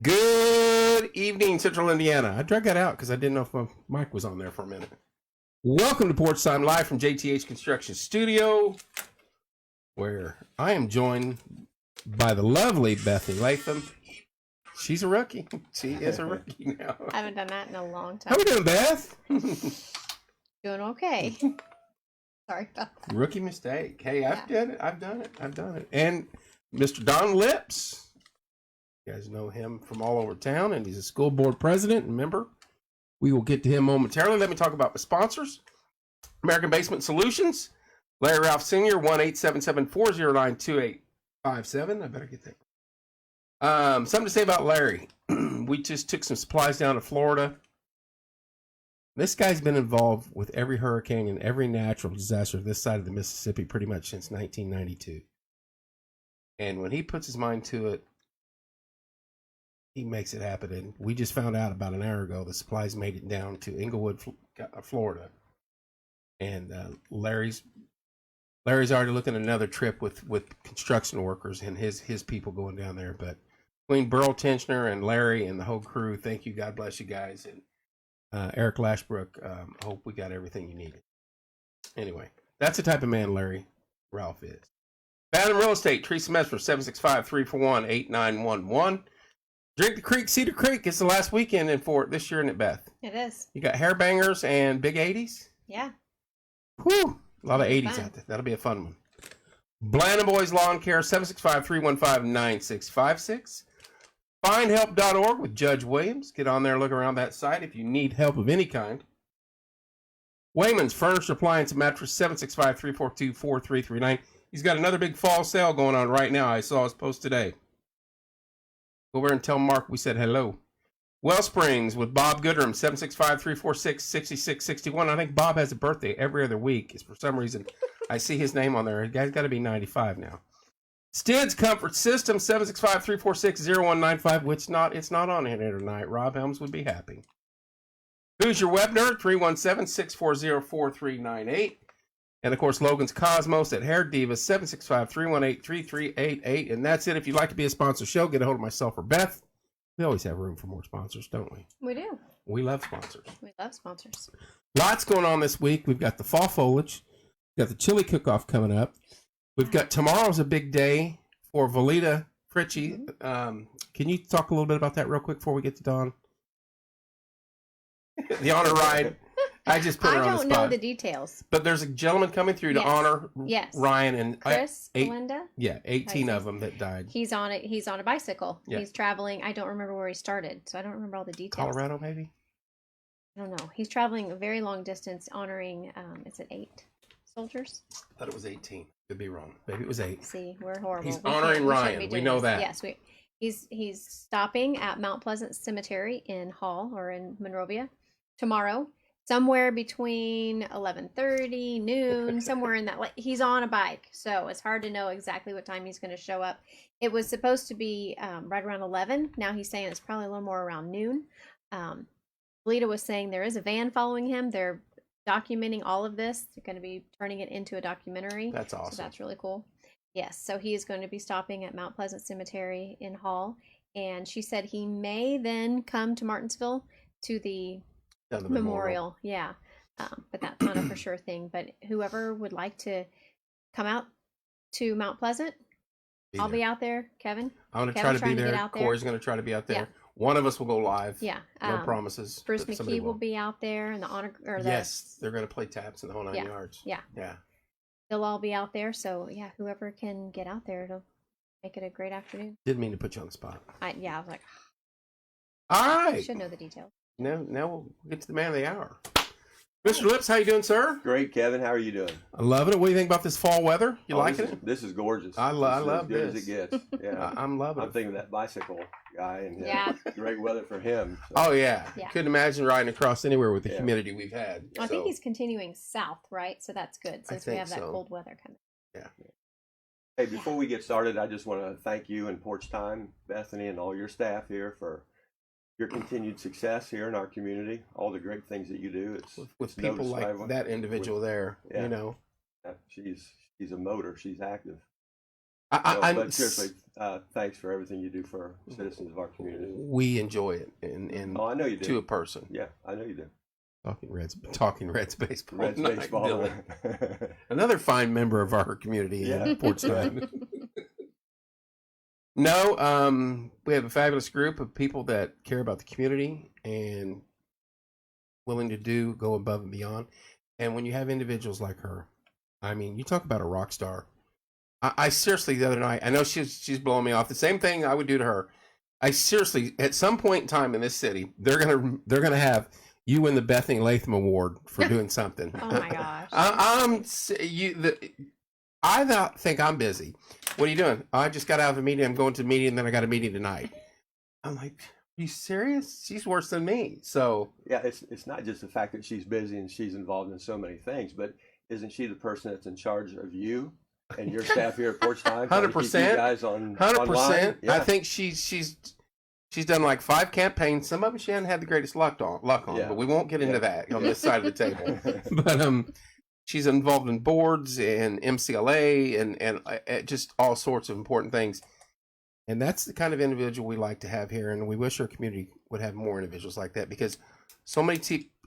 Good evening, Central Indiana. I dragged that out because I didn't know if my mic was on there for a minute. Welcome to Porch Time Live from JTH Construction Studio, where I am joined by the lovely Bethany Latham. She's a rookie. She is a rookie now. I haven't done that in a long time. How we doing, Beth? Doing okay. Sorry about that. Rookie mistake. Hey, I've done it. And Mr. Don Lips. You guys know him from all over town, and he's a school board president and member. We will get to him momentarily. Let me talk about the sponsors. American Basement Solutions. Larry Ralph Sr., 1-877-409-2857. I better get that. Something to say about Larry. We just took some supplies down to Florida. This guy's been involved with every hurricane and every natural disaster this side of the Mississippi pretty much since 1992. And when he puts his mind to it, he makes it happen. And we just found out about an hour ago the supplies made it down to Inglewood, Florida. And Larry's already looking at another trip with construction workers and his people going down there. But between Burl Tenchner and Larry and the whole crew, thank you. God bless you guys. And Eric Lashbrook, I hope we got everything you needed. Anyway, that's the type of man Larry Ralph is. Bantam Real Estate, Teresa Mesmer, 765-341-8911. Drink the Creek, Cedar Creek. It's the last weekend in Fort this year, isn't it, Beth? It is. You got hair bangers and big 80s? Yeah. Whew. A lot of 80s out there. That'll be a fun one. Blandon Boys Lawn Care, 765-315-9656. FindHelp.org with Judge Williams. Get on there, look around that site if you need help of any kind. Wayman's Furniture Appliance and Mattress, 765-342-4339. He's got another big fall sale going on right now. I saw his post today. Go over and tell Mark we said hello. Wellsprings with Bob Goodrum, 765-346-6661. I think Bob has a birthday every other week. For some reason, I see his name on there. The guy's got to be 95 now. Stids Comfort System, 765-346-0195, which it's not on here tonight. Rob Helms would be happy. Who's Your Web Nerd, 317-640-4398. And, of course, Logan's Cosmos at Hair Divas, 765-318-3388. And that's it. If you'd like to be a sponsor show, get a hold of myself or Beth. We always have room for more sponsors, don't we? We do. We love sponsors. We love sponsors. Lots going on this week. We've got the fall foliage. We've got the chili cook-off coming up. We've got tomorrow's a big day for Valita Fritchie. Can you talk a little bit about that real quick before we get to Dawn? The honor ride. I just put her on the spot. I don't know the details. But there's a gentleman coming through to honor Ryan and Chris, Linda. Yeah, 18 of them that died. He's on it. He's on a bicycle. Yeah. He's traveling. I don't remember where he started, so I don't remember all the details. Colorado, maybe? I don't know. He's traveling a very long distance honoring, is it 8 soldiers? I thought it was 18. Could be wrong. Maybe it was 8. See, we're horrible. He's honoring Ryan. We know that. Yes, he's stopping at Mount Pleasant Cemetery in Hall or in Monrovia tomorrow. Somewhere between 11:30, noon, somewhere in that. He's on a bike, so it's hard to know exactly what time he's going to show up. It was supposed to be right around 11. Now he's saying it's probably a little more around noon. Lita was saying there is a van following him. They're documenting all of this. They're going to be turning it into a documentary. That's awesome. So that's really cool. Yes, so he is going to be stopping at Mount Pleasant Cemetery in Hall. And she said he may then come to Martinsville to the memorial. Yeah, but that's not a for sure thing. But whoever would like to come out to Mount Pleasant, I'll be out there. Kevin, I'm going to try to be there. Corey's going to try to be out there. Yeah. One of us will go live. Yeah, no promises. Bruce McKee will be out there, and the honor. Yes, they're going to play taps in the whole 9 yards. Yeah, yeah. They'll all be out there. So yeah, whoever can get out there, it'll make it a great afternoon. Didn't mean to put you on the spot. I was like, all right. You should know the details. Now we'll get to the man of the hour. Mr. Lips, how you doing, sir? Great, Kevin. How are you doing? I'm loving it. What do you think about this fall weather? You liking it? This is gorgeous. I love this. As good as it gets. Yeah, I'm loving it. I'm thinking of that bicycle guy, and great weather for him. So. Oh yeah. Couldn't imagine riding across anywhere with the humidity we've had. I think he's continuing south, right? So that's good since we have that cold weather coming. Yeah. Hey, before we get started, I just want to thank you and Porch Time, Bethany, and all your staff here for your continued success here in our community, all the great things that you do. It's with people like that individual there, you know. She's a motor. She's active. But seriously, thanks for everything you do for citizens of our community. We enjoy it, and Oh, I know you do. to a person. Yeah, I know you do. Talking Reds baseball. Reds tonight, baseball. Dylan. Another fine member of our community Yeah. in Portsmouth. No, we have a fabulous group of people that care about the community and willing to go above and beyond. And when you have individuals like her, I mean, you talk about a rock star. I seriously, the other night, I know she's blowing me off. The same thing I would do to her. I seriously, at some point in time in this city, they're gonna have you win the Bethany Latham Award for doing something. Oh my gosh. I think I'm busy. What are you doing? I just got out of a meeting. I'm going to a meeting, and then I got a meeting tonight. I'm like, are you serious? She's worse than me. So yeah, it's not just the fact that she's busy and she's involved in so many things, but isn't she the person that's in charge of you and your staff here at Porch Time? 100%. You guys on 100%. Yeah. I think she's done like 5 campaigns. Some of them she hasn't had the greatest luck on, Yeah. but we won't get into that on this side of the table. But she's involved in boards and MCLA and just all sorts of important things. And that's the kind of individual we like to have here, and we wish our community would have more individuals like that, because so many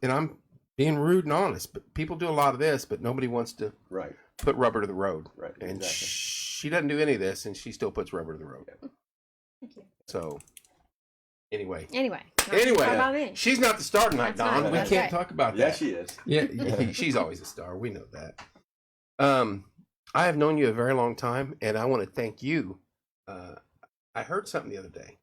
and I'm being rude and honest, but people do a lot of this, but nobody wants to Right. put rubber to the road. Right. And Exactly. she doesn't do any of this, and she still puts rubber to the road. Yeah. Thank you. So anyway, Anyway, not about me. she's not the star tonight, That's Don. right, We that's can't right. talk about Yeah, that. she is. Yeah, she's always a star. We know that. I have known you a very long time, and I want to thank you. I heard something the other day,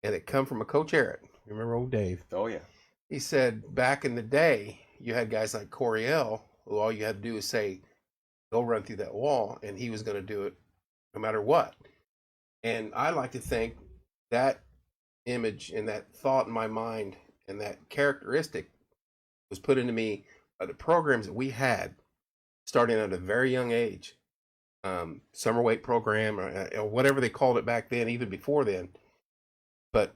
and it come from a Coach Eric. Remember old Dave? Oh yeah. He said back in the day, you had guys like Coriel, who all you had to do is say, go run through that wall, and he was going to do it no matter what. And I like to think that image and that thought in my mind and that characteristic was put into me by the programs that we had starting at a very young age. Summer weight program or whatever they called it back then, even before then. But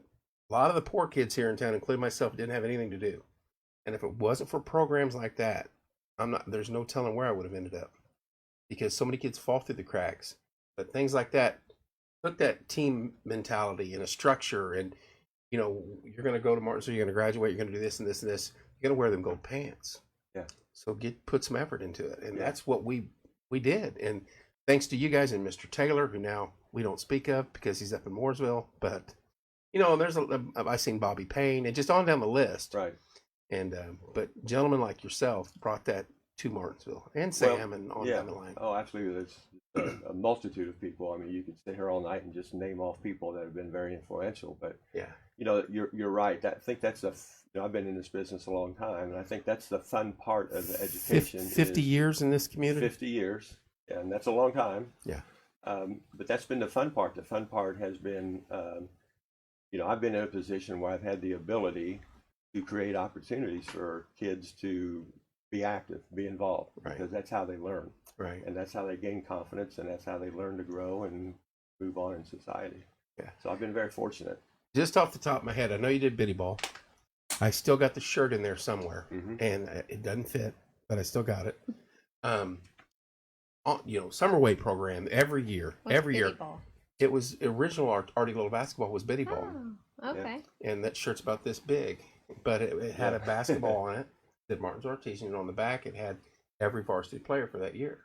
a lot of the poor kids here in town, including myself, didn't have anything to do. And if it wasn't for programs like that, there's no telling where I would have ended up, because so many kids fall through the cracks. But things like that put that team mentality and a structure, and you're going to go to Martinsville, you're going to graduate, you're going to do this and this and this. You're going to wear them gold pants. Yeah. So put some effort into it, and Yeah. that's what we did. And thanks to you guys and Mr. Taylor, who now we don't speak of because he's up in Mooresville, but I've seen Bobby Payne and just on down the list. Right. And but gentlemen like yourself brought that to Martinsville, and Sam, and on Yeah. down the line. Oh, absolutely. There's a multitude of people. I mean, you could sit here all night and just name off people that have been very influential. But Yeah. you're right. I think that's I've been in this business a long time, and I think that's the fun part of the education. 50 years in this community. 50 years, and that's a long time. Yeah. But that's been the fun part. The fun part has been, I've been in a position where I've had the ability to create opportunities for kids to be active, be involved, Right. because that's how they learn, Right. and that's how they gain confidence, and that's how they learn to grow and move on in society. Yeah. So I've been very fortunate. Just off the top of my head, I know you did Biddy Ball. I still got the shirt in there somewhere, Mhm. and it doesn't fit, but I still got it. Summer weight program every year. What's every year. Biddy Ball? It was original Artie Little basketball was Biddy Ball, Oh, okay. and that shirt's about this big, but it had a basketball on it that Martin's Artesian, and on the back it had every varsity player for that year.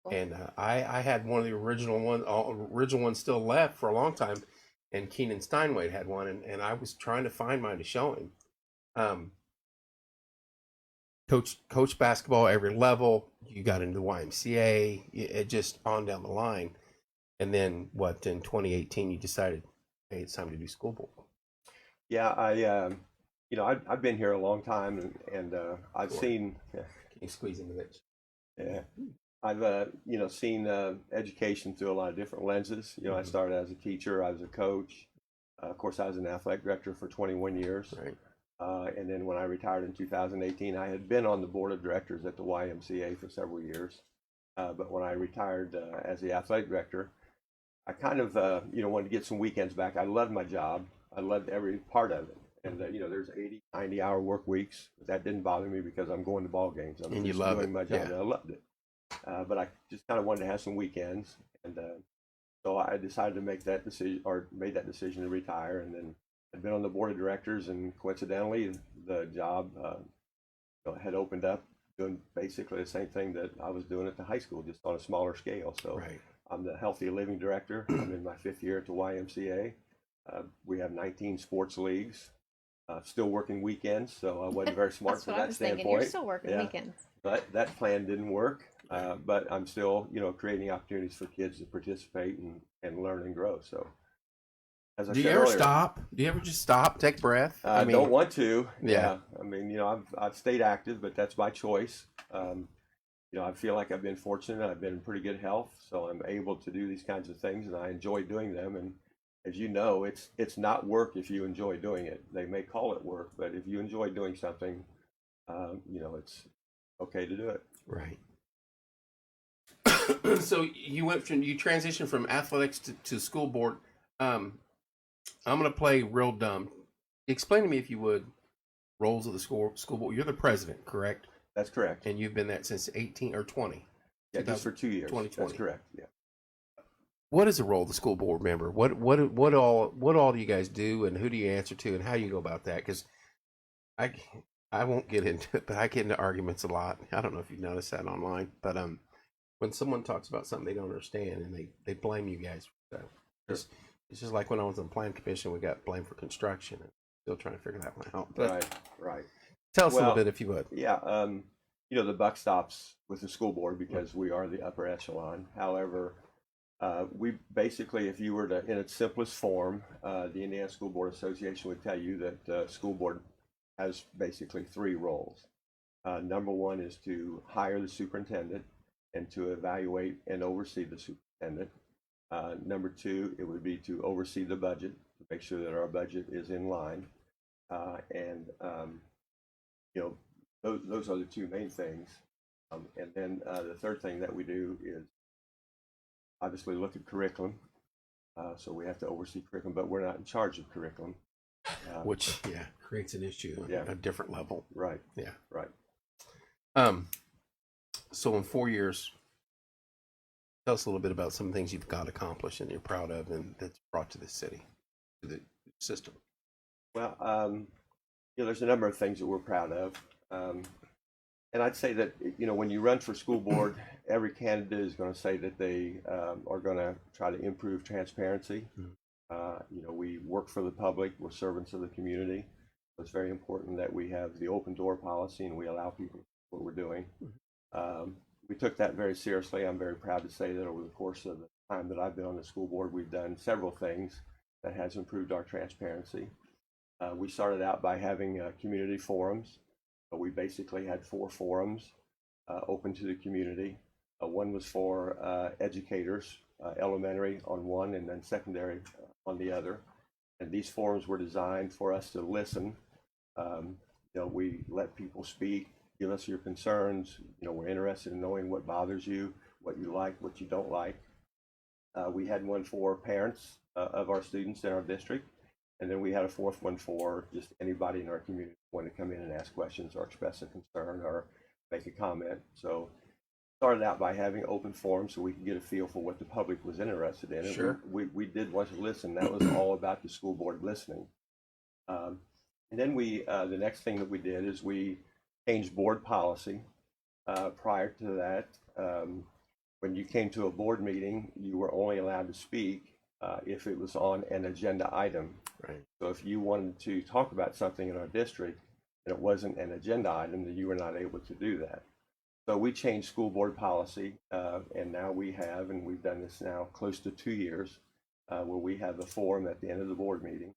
Cool. And I had one of the original ones still left for a long time, and Keenan Steinway had one, and I was trying to find mine to show him. Coach basketball every level. You got into the YMCA, it just on down the line. And then in 2018 you decided, hey, it's time to do school board. Yeah, I've been here a long time, and I've Sure. seen. Can you squeeze into that? Yeah, I've seen education through a lot of different lenses. I started as a teacher, I was a coach. Of course, I was an athletic director for 21 years. Right. And then when I retired in 2018, I had been on the board of directors at the YMCA for several years. But when I retired as the athletic director, I kind of wanted to get some weekends back. I loved my job. I loved every part of it. And there's 80, 90-hour work weeks. But that didn't bother me because I'm going to ball games. I'm And you just love doing it, my job. yeah. And I loved it. but I just kind of wanted to have some weekends, and so I decided to make that decision, or made that decision to retire. And then I'd been on the board of directors, and coincidentally, the job had opened up, doing basically the same thing that I was doing at the high school, just on a smaller scale. So Right. I'm the healthy living director. I'm in my 5th year at the YMCA. We have 19 sports leagues. Still working weekends, so I wasn't very smart That's from what I that was thinking. standpoint. You're still working Yeah. weekends. But that plan didn't work. But I'm still, creating opportunities for kids to participate and learn and grow. So, as I Do you said ever earlier, stop? Do you ever just stop, take a breath? I don't want to. Yeah. I mean, I've stayed active, but that's my choice. I feel like I've been fortunate. I've been in pretty good health, so I'm able to do these kinds of things, and I enjoy doing them. And as you know, it's not work if you enjoy doing it. They may call it work, but if you enjoy doing something, it's okay to do it. Right. So you transitioned from athletics to school board. I'm going to play real dumb. Explain to me, if you would, roles of the school board. You're the president, correct? That's correct. And you've been that since 18 or 20. Yeah, just for 2 years. 2020. That's correct. Yeah. What is the role of the school board member? What all do you guys do, and who do you answer to, and how do you go about that? Because I won't get into it, but I get into arguments a lot. I don't know if you've noticed that online, but when someone talks about something they don't understand and they blame you guys for that. It's just like when I was on the plan commission, we got blamed for construction, and still trying to figure that one out. But Right. tell us a little Well, bit, if you would. Yeah. The buck stops with the school board because we are the upper echelon. However, we basically, if you were to, in its simplest form, the Indiana School Board Association would tell you that the school board has basically 3 roles. Number 1 is to hire the superintendent and to evaluate and oversee the superintendent. Number 2, it would be to oversee the budget, to make sure that our budget is in line. Those are the 2 main things. And then the third thing that we do is obviously look at curriculum. So we have to oversee curriculum, but we're not in charge of curriculum. Which creates an issue Yeah. on a different level. Right. Yeah. Right. So in 4 years, tell us a little bit about some things you've got accomplished and you're proud of, and that's brought to the city, to the system. Well, there's a number of things that we're proud of. And I'd say that, when you run for school board, every candidate is going to say that they are going to try to improve transparency. We work for the public. We're servants of the community. So it's very important that we have the open door policy and we allow people to do what we're doing. We took that very seriously. I'm very proud to say that over the course of the time that I've been on the school board, we've done several things that has improved our transparency. We started out by having community forums. We basically had 4 forums open to the community. One was for educators, elementary on one and then secondary on the other. And these forums were designed for us to listen. We let people speak, give us your concerns. We're interested in knowing what bothers you, what you like, what you don't like. We had one for parents of our students in our district. And then we had a 4th one for just anybody in our community who wanted to come in and ask questions or express a concern or make a comment. So started out by having open forums so we could get a feel for what the public was interested in. Sure. And we did want to listen. That was all about the school board listening. And then the next thing that we did is we changed board policy. Prior to that, when you came to a board meeting, you were only allowed to speak if it was on an agenda item. Right. So if you wanted to talk about something in our district and it wasn't an agenda item, then you were not able to do that. So we changed school board policy, and now we've done this now close to 2 years, where we have a forum at the end of the board meeting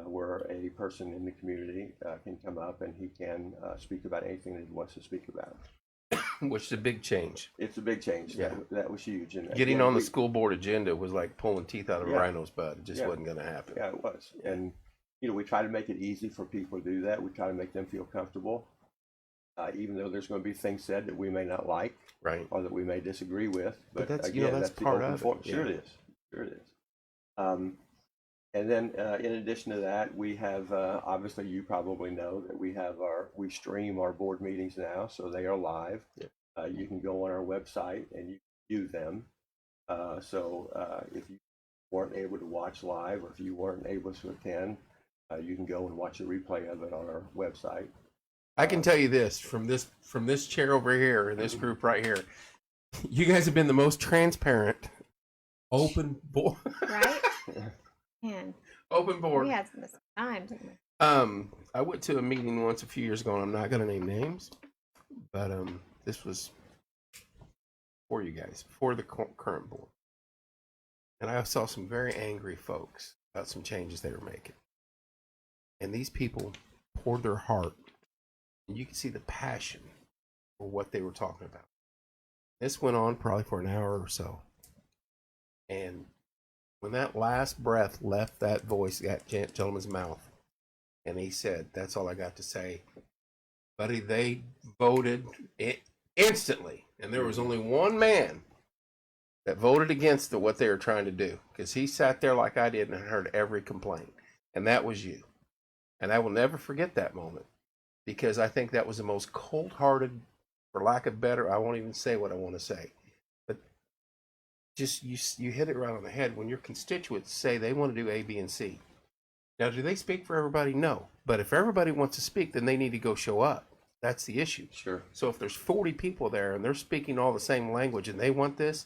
where a person in the community can come up and he can speak about anything that he wants to speak about. Which is a big change. It's a big change. Yeah. That was huge. And Getting again, on the school board agenda was like pulling teeth out of a rhino's butt. It just Yeah. wasn't going to happen. Yeah, it was. And, we try to make it easy for people to do that. We try to make them feel comfortable, even though there's going to be things said that we may not like Right. or that we may disagree with. But that's, again, that's the part open of forum. it. Sure Yeah. it is. Sure it is. And then in addition to that, we have, obviously you probably know that we stream our board meetings now, so they are live. Yeah. You can go on our website and you view them. If you weren't able to watch live, or if you weren't able to attend, you can go and watch a replay of it on our website. I can tell you this from this chair over here, this group right here, you guys have been the most transparent, open board. Right? Man, Open board. we had some times. I went to a meeting once a few years ago, and I'm not going to name names, but this was for you guys, for the current board. And I saw some very angry folks about some changes they were making. And these people poured their heart, and you can see the passion for what they were talking about. This went on probably for an hour or so. And when that last breath left that voice, that gentleman's mouth, and he said, "That's all I got to say." Buddy, they voted instantly. And there was only one man that voted against what they were trying to do, because he sat there like I did and heard every complaint. And that was you. And I will never forget that moment, because I think that was the most cold-hearted, for lack of better, I won't even say what I want to say. But just you hit it right on the head when your constituents say they want to do A, B, and C. Now, do they speak for everybody? No. But if everybody wants to speak, then they need to go show up. That's the issue. Sure. So if there's 40 people there and they're speaking all the same language and they want this,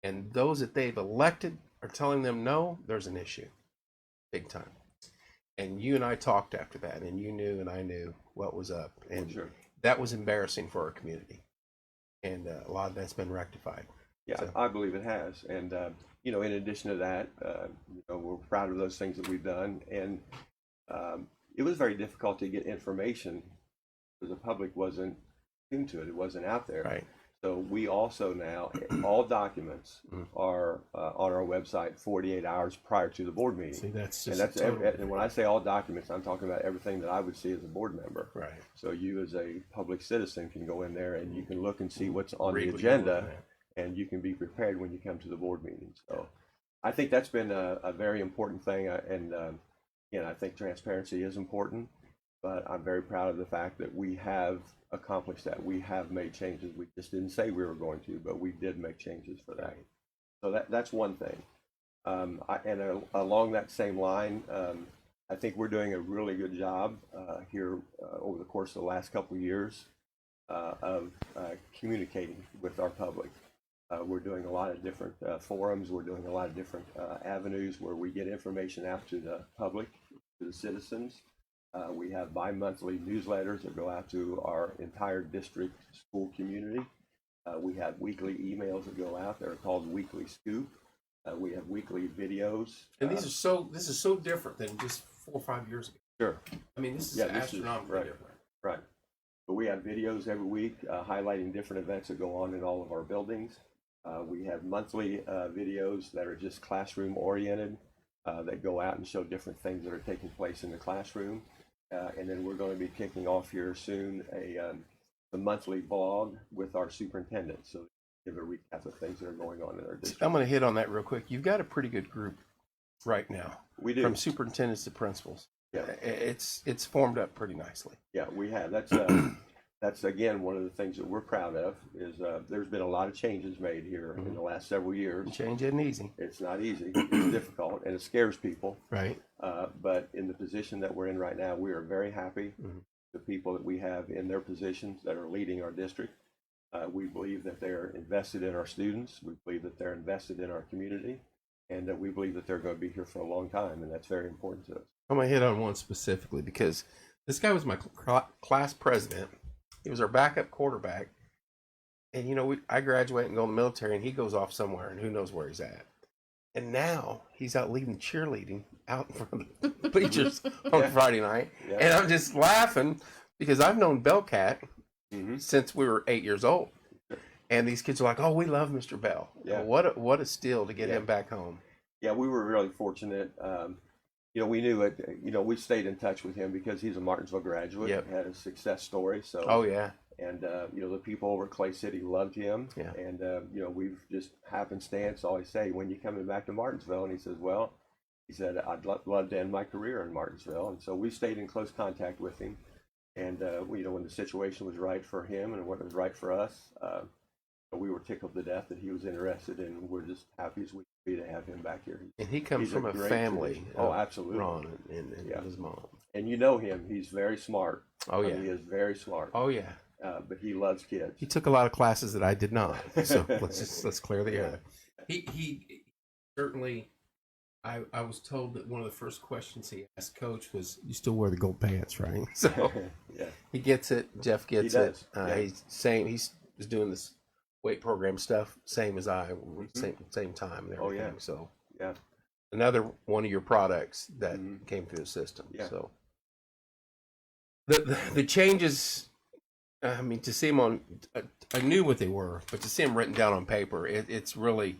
and those that they've elected are telling them no, there's an issue. Big time. And you and I talked after that, and you knew and I knew what was up. And Sure. that was embarrassing for our community. And a lot of that's been rectified. Yeah, So. I believe it has. And, in addition to that, we're proud of those things that we've done. And it was very difficult to get information because the public wasn't tuned to it. It wasn't out there. Right. So we also now, all documents are on our website 48 hours prior to the board meeting. See, that's And just and when I say all documents, I'm talking about everything that I would see as a board member. right. So you as a public citizen can go in there and you can look and see what's on Read the what you want agenda, there. and you can be prepared when you come to the board meeting. So I think that's been a very important thing. I think transparency is important, but I'm very proud of the fact that we have accomplished that. We have made changes. We just didn't say we were going to, but we did make changes for that. So that's one thing. Along that same line, I think we're doing a really good job here over the course of the last couple of years of communicating with our public. We're doing a lot of different forums. We're doing a lot of different avenues where we get information out to the public, to the citizens. We have bi-monthly newsletters that go out to our entire district school community. We have weekly emails that go out that are called Weekly Scoop. We have weekly videos. And this is so different than just 4 or 5 years ago. Sure. I mean, this is Yeah, this is- astronomically right. different. Right. But we have videos every week highlighting different events that go on in all of our buildings. We have monthly videos that are just classroom oriented that go out and show different things that are taking place in the classroom. And then we're going to be kicking off here soon the monthly blog with our superintendent. So give a recap of things that are going on in our district. I'm going to hit on that real quick. You've got a pretty good group right now. We do. From superintendents to principals. Yeah. It's formed up pretty nicely. Yeah, we have. That's again one of the things that we're proud of is there's been a lot of changes made here in the last several years. Change isn't easy. It's not easy. It's difficult, and it scares people. Right. But in the position that we're in right now, we are very happy. The people that we have in their positions that are leading our district, we believe that they're invested in our students. We believe that they're invested in our community, and that we believe that they're going to be here for a long time, and that's very important to us. I'm going to hit on one specifically because this guy was my class president. He was our backup quarterback. And, I graduate and go in the military, and he goes off somewhere, and who knows where he's at. And now he's out leading cheerleading out in front of the bleachers on Friday night. Yeah. And I'm just laughing because I've known Bellcat since we were 8 years old. And these kids are like, "Oh, we love Mr. Bell." Yeah. What a steal to get him back home. Yeah, we were really fortunate. We knew it. We stayed in touch with him because he's a Martinsville graduate. Yep. Had a success story. So. Oh yeah. And the people over at Clay City loved him. Yeah. And we've just happenstance always say, "When you coming back to Martinsville?" And he says, "Well," he said, "I'd love to end my career in Martinsville." And so we stayed in close contact with him. And when the situation was right for him and what was right for us, we were tickled to death that he was interested, and we're just happy as we can be to have him back here. And he comes He's from a great family. tradition. Oh, absolutely. Ron and Yeah. his mom. And you know him; he's very smart. Oh yeah. He is very smart. Oh yeah. But he loves kids. He took a lot of classes that I did not. So let's clear the air. He certainly. I was told that one of the first questions he asked Coach was, "You still wear the gold pants, right?" So Yeah. he gets it. Jeff gets He it. does. Yeah. He's doing this weight program stuff, same as I, same time and everything. Oh, yeah. So Yeah. another one of your products that Mhm. came through the system. Yeah. So the changes. I mean, to see them on, I knew what they were, but to see them written down on paper, it's really,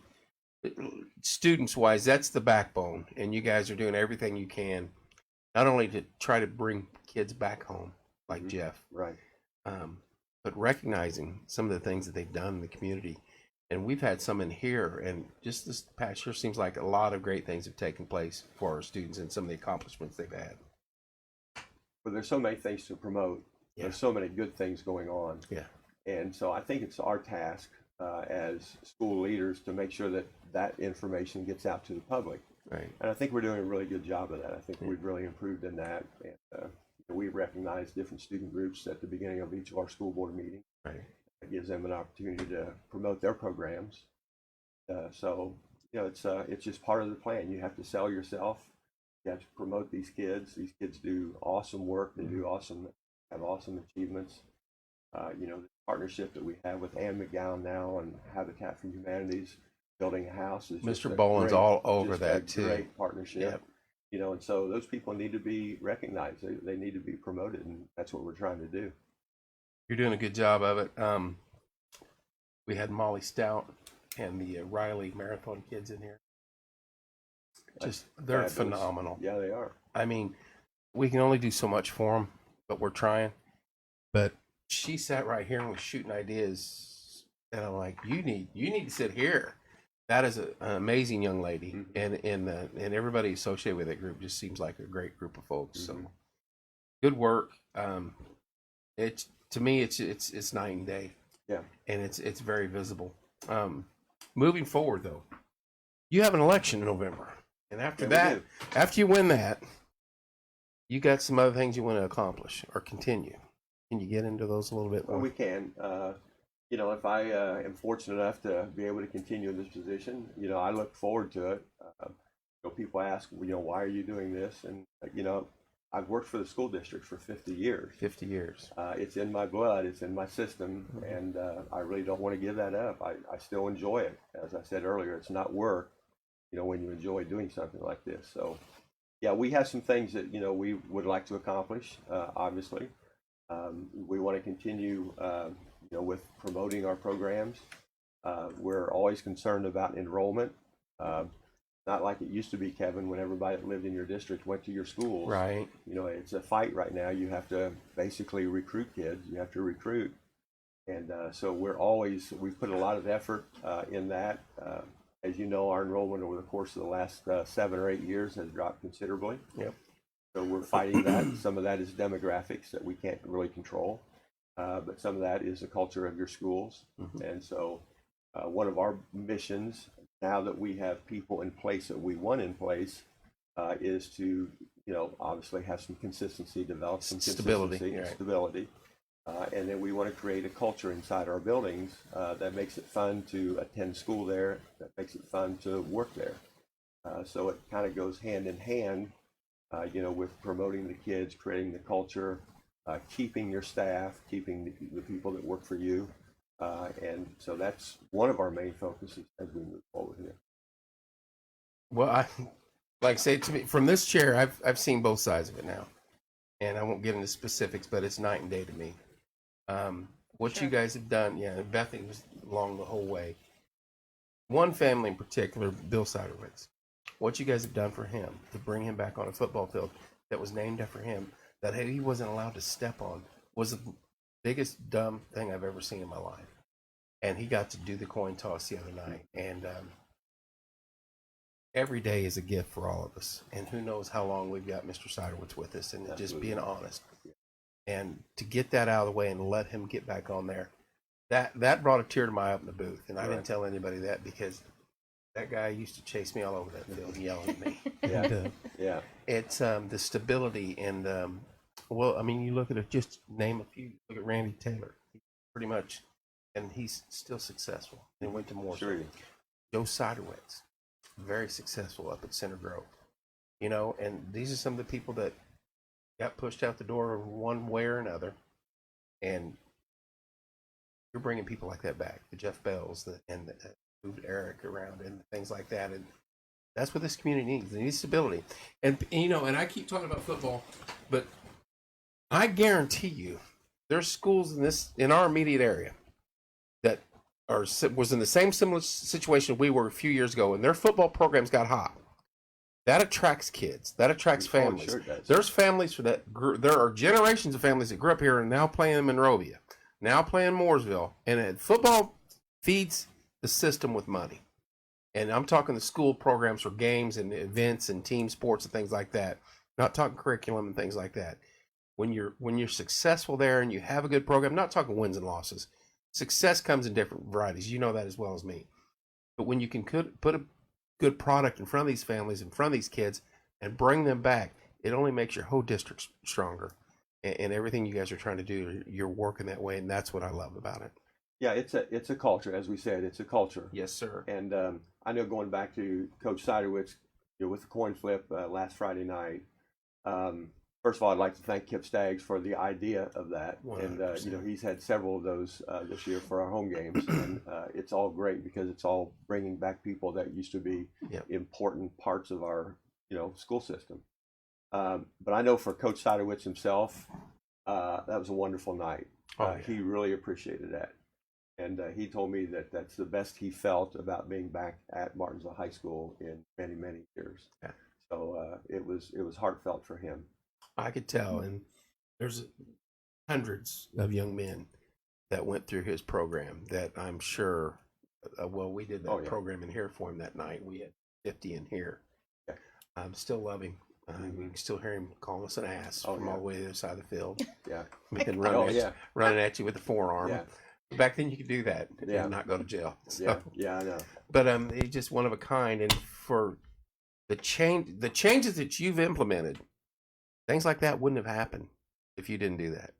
students wise, that's the backbone. And you guys are doing everything you can, not only to try to bring kids back home, like Mhm. Jeff, Right. but recognizing some of the things that they've done in the community. And we've had some in here, and just this past year seems like a lot of great things have taken place for our students and some of the accomplishments they've had. But there's so many things to promote. Yeah. There's so many good things going on. Yeah. And so I think it's our task as school leaders to make sure that that information gets out to the public. Right. And I think we're doing a really good job of that. I think Yeah. we've really improved in that. And we recognize different student groups at the beginning of each of our school board meetings. Right. It gives them an opportunity to promote their programs. So it's just part of the plan. You have to sell yourself. You have to promote these kids. These kids do awesome work. They do have awesome achievements. The partnership that we have with Ann McGowan now and Habitat for Humanity's building a house is just Mr. a Boland's great- all over just that a too. Great partnership. Yep. And so those people need to be recognized. They need to be promoted, and that's what we're trying to do. You're doing a good job of it. We had Molly Stout and the Riley Marathon kids in here. They're Fabulous. phenomenal. Yeah, they are. I mean, we can only do so much for them, but we're trying. But she sat right here and was shooting ideas, and I'm like, you need to sit here. That is an amazing young lady, Mhm. and everybody associated with that group just seems like a great group of folks. Mhm. So good work. It's to me, it's night and day. Yeah. And it's very visible. Moving forward, though, you have an election in November, and after Yeah, we that, after you win that, you got some other things you want to accomplish or continue. Can you get into those a little bit Well, more? we can. If I am fortunate enough to be able to continue in this position, I look forward to it. People ask, why are you doing this? And, I've worked for the school district for 50 years. 50 years. It's in my blood. It's in my system. And I really don't want to give that up. I still enjoy it. As I said earlier, it's not work, when you enjoy doing something like this. So, yeah, we have some things that, we would like to accomplish, obviously. We want to continue, with promoting our programs. We're always concerned about enrollment. Not like it used to be, Kevin, when everybody that lived in your district went to your schools. Right. It's a fight right now. You have to basically recruit kids. You have to recruit. And so we've put a lot of effort in that. As you know, our enrollment over the course of the last 7 or 8 years has dropped considerably. Yep. So we're fighting that. Some of that is demographics that we can't really control. But some of that is the culture of your schools. And so one of our missions, now that we have people in place that we want in place, is to, obviously have some consistency, develop some Stability, consistency, right. stability. And then we want to create a culture inside our buildings that makes it fun to attend school there, that makes it fun to work there. So it kind of goes hand in hand, with promoting the kids, creating the culture, keeping your staff, keeping the people that work for you. And so that's one of our main focuses as we move forward here. Well, like I say, to me, from this chair, I've seen both sides of it now, and I won't get into specifics, but it's night and day to me. What Sure. you guys have done, Bethany was along the whole way. One family in particular, Bill Siderwitz. What you guys have done for him to bring him back on a football field that was named after him, that he wasn't allowed to step on, was the biggest dumb thing I've ever seen in my life. And he got to do the coin toss the other night. And every day is a gift for all of us. And who knows how long we've got Mr. Siderwitz with us, and just Absolutely. being honest. And to get that out of the way and let him get back on there, that brought a tear to my eye up in the booth. And I didn't tell anybody that because that guy used to chase me all over that field, yelling at me. Yeah. And, Yeah. it's the stability and well, I mean, you look at it. Just name a few. Look at Randy Taylor, pretty much, and he's still successful. He went to Mooresville. Sure. Joe Siderwitz, very successful up at Center Grove. You know, and these are some of the people that got pushed out the door one way or another, and you're bringing people like that back. The Jeff Bells, and moved Eric around and things like that, and that's what this community needs. It needs stability, and you know, and I keep talking about football, but I guarantee you, there's schools in our immediate area that was in the same similar situation we were a few years ago, and their football programs got hot. That attracts kids. That attracts families. Sure does. There's families there are generations of families that grew up here and now playing in Monrovia, now playing Mooresville, and football feeds the system with money. And I'm talking the school programs for games and events and team sports and things like that. Not talking curriculum and things like that. When you're successful there and you have a good program, not talking wins and losses. Success comes in different varieties. You know that as well as me. But when you can put a good product in front of these families, in front of these kids, and bring them back, it only makes your whole district stronger. And everything you guys are trying to do, you're working that way, and that's what I love about it. Yeah, it's a culture, as we said. It's a culture. Yes, sir. And I know going back to Coach Siderwitz, with the coin flip last Friday night. First of all, I'd like to thank Kip Staggs for the idea of that. 100%. And he's had several of those this year for our home games, and it's all great because it's all bringing back people that used to be important parts of our school system. But I know for Coach Siderwitz himself, that was a wonderful night. He really appreciated that. And he told me that that's the best he felt about being back at Martinsville High School in many, many years. Yeah. So it was heartfelt for him. I could tell, and there's hundreds of young men that went through his program that I'm sure. We did that program in here for him that night. We had 50 in here. Yeah. I'm still loving. We can still hear him calling us an ass from all the way to the other side of the field. Yeah. And running at you with the forearm. Yeah. Back then you could do that and not go to jail. So. Yeah, I know. But he's just one of a kind, and for the changes that you've implemented, things like that wouldn't have happened if you didn't do that.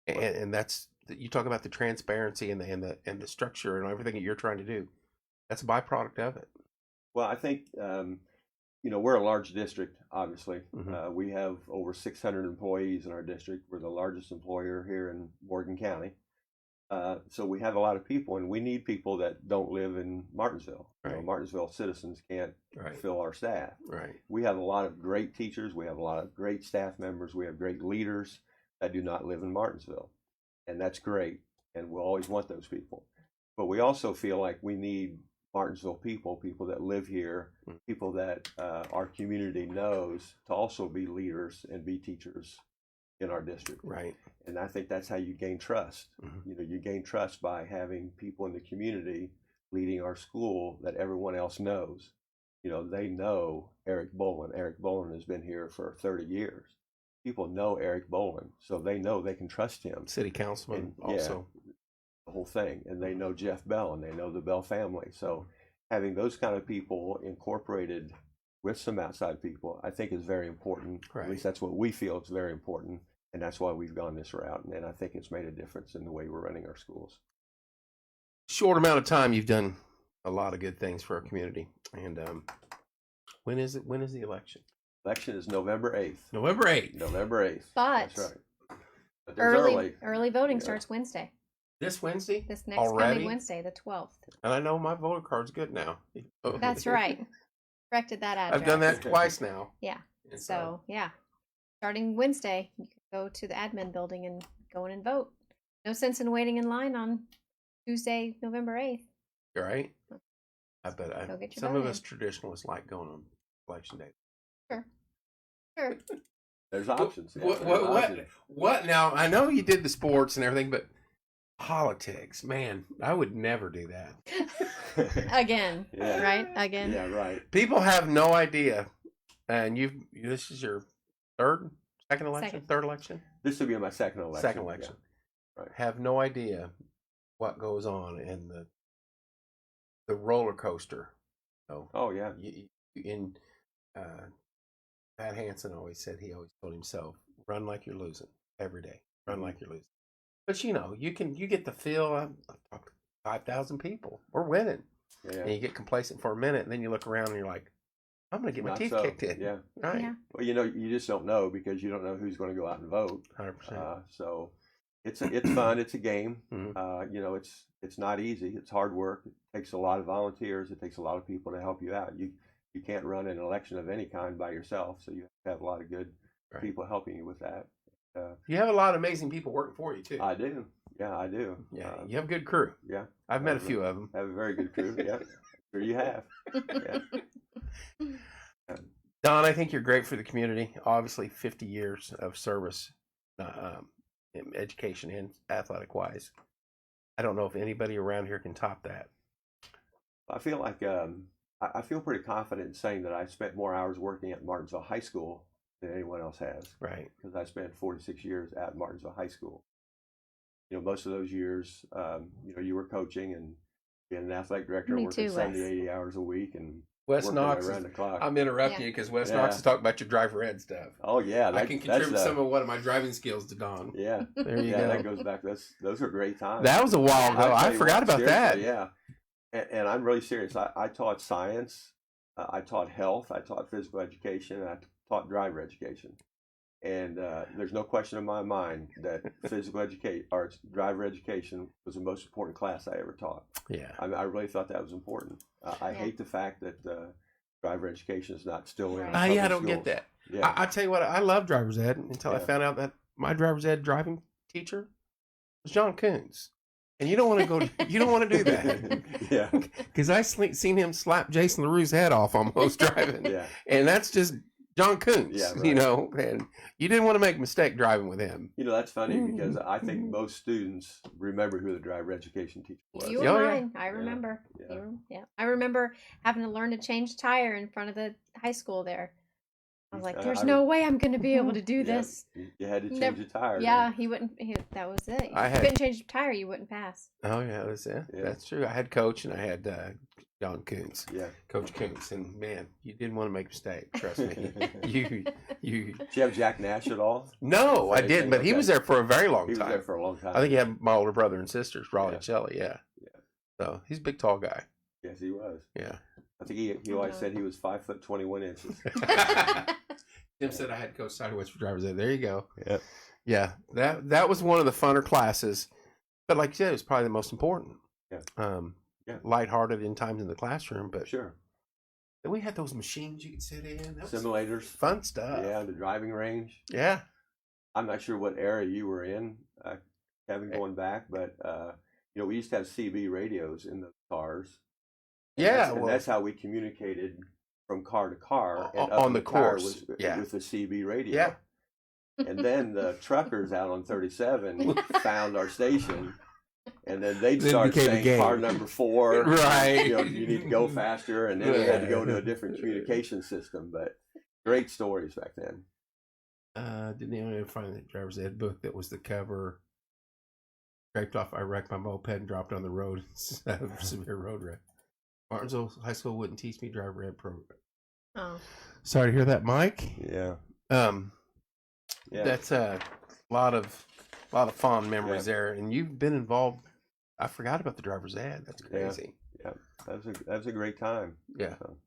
And that's, you talk about the transparency and the structure and everything that you're trying to do. That's a byproduct of it. Well, I think we're a large district. Obviously, we have over 600 employees in our district. We're the largest employer here in Morgan County. So we have a lot of people, and we need people that don't live in Martinsville. Right. Martinsville citizens can't fill our staff. Right. We have a lot of great teachers. We have a lot of great staff members. We have great leaders that do not live in Martinsville, and that's great. And we'll always want those people. But we also feel like we need Martinsville people that live here, people that our community knows to also be leaders and be teachers in our district. Right. And I think that's how you gain trust. You gain trust by having people in the community leading our school that everyone else knows. They know Eric Bolin. Eric Bolin has been here for 30 years. People know Eric Bolin, so they know they can trust him. City councilman also. The whole thing. And they know Jeff Bell, and they know the Bell family. So having those kind of people incorporated with some outside people, I think is very important. Right. At least that's what we feel. It's very important. And that's why we've gone this route. And I think it's made a difference in the way we're running our schools. Short amount of time, you've done a lot of good things for our community. And when is it? When is the election? Election is November 8th. November 8th. November 8th. But that's right. But there's early voting starts Wednesday. This Wednesday? This next already? coming Wednesday, the 12th. And I know my voter card's good now. That's right. Corrected that address. I've done that twice now. Yeah. So, starting Wednesday, you can go to the admin building and go in and vote. No sense in waiting in line on Tuesday, November 8th. You're right. I bet some of us traditionalists like going on election day. Sure. There's options. What? Now, I know you did the sports and everything, but politics, man, I would never do that. Again, right? Again. Yeah, right. People have no idea. And this is your third election? This will be my second election. Second election. Yeah. Right. Have no idea what goes on in the roller coaster. So, Oh yeah. Pat Hansen always told himself, run like you're losing every day. Run like you're losing. But you get the feel. I've talked to 5,000 people. We're winning. Yeah. And you get complacent for a minute, and then you look around and you're like, I'm going to get my teeth kicked in. Yeah. Right. Yeah. Well, you just don't know because you don't know who's going to go out and vote. 100%. So it's fun. It's a game. Mhm. It's not easy. It's hard work. It takes a lot of volunteers. It takes a lot of people to help you out. You can't run an election of any kind by yourself. So you have to have a lot of good people helping you with that. You have a lot of amazing people working for you, too. I do. Yeah, I do. Yeah, you have a good crew. Yeah. I've met a few of them. I have a very good crew. Yeah. Sure you have. Yeah. Don, I think you're great for the community. Obviously, 50 years of service, in education and athletic wise. I don't know if anybody around here can top that. I feel like I feel pretty confident in saying that I spent more hours working at Martinsville High School than anyone else has. Right. Because I spent 46 years at Martinsville High School. Most of those years, you were coaching and being an athletic director, Me working too, 70, Wes. 80 hours a week, and Wes working Knox, around the clock. I'm interrupting Yeah. you because Wes Yeah. Knox is talking about your driver ed stuff. Oh yeah, I can contribute some of one of my driving skills to Don. Yeah, There you yeah, go. that goes back. Those are great times. That was a while ago. I'll tell I you forgot what, about that. seriously, Yeah, and I'm really serious. I taught science, I taught health, I taught physical education, and I taught driver education. And there's no question in my mind that physical education or driver education was the most important class I ever taught. Yeah. I really thought that was important. I hate the fact that driver education is not still in. Right. I don't schools. get that. Yeah, I tell you what, I love driver's ed until I Yeah. found out that my driver's ed driving teacher was John Coons. And you don't want to go. You don't want to do that. Yeah. Because I seen him slap Jason LaRue's head off almost driving. Yeah. And that's just John Coons. Yeah, right. And you didn't want to make a mistake driving with him. That's funny because I think most students remember who the driver education teacher was. You Oh, were yeah. mine. I remember. Yeah. Yeah. I remember having to learn to change tire in front of the high school there. I was like, "There's no way I'm going to be able to do Yeah, this." You had to change Never- the tire. Yeah, he wouldn't. That was it. If I you had- couldn't change the tire, you wouldn't pass. Oh, yeah, that's it. Yeah. That's true. I had Coach and I had John Coons. Yeah. Coach Coons. And, man, you didn't want to make a mistake. Trust me. you. Did you have Jack Nash at all? No, I Anything? didn't. But he Okay. was there for a very long He was time. there for a long time. I think he had my older brother and sisters, Raleigh Yeah. and Shelley. Yeah. Yeah. So he's a big, tall guy. Yes, he was. Yeah. I think he always said he was 5'21". Tim said I had Coach Sideways for driver's ed. There you go. Yeah. Yeah. That was one of the funner classes. But like you said, it was probably the most important. Yeah. Yeah. Lighthearted in times in the classroom. But Sure. we had those machines you could sit in. That was Simulators. fun stuff. Yeah, the driving range. Yeah. I'm not sure what era you were in, Kevin, going back, but we used to have CB radios in the cars. Yeah. And that's how we communicated from car to car. And On up the the car course. was Yeah. with the CB radio. Yeah. And then the truckers out on 37 found our station. And then they'd Then it start became a saying game. car number 4. Right. You need to go faster. And then we had to go to a different communication system. But great stories back then. Didn't even find the driver's ed book that was the cover. Scraped off. I wrecked my moped and dropped on the road. Severe road wreck. Martinsville High School wouldn't teach me driver ed program. Oh. Sorry to hear that, Mike. Yeah. Yeah. That's a lot of fond memories there, and you've been involved. I forgot about the driver's ed. That's crazy. Yeah. That was a great time. Yeah. So.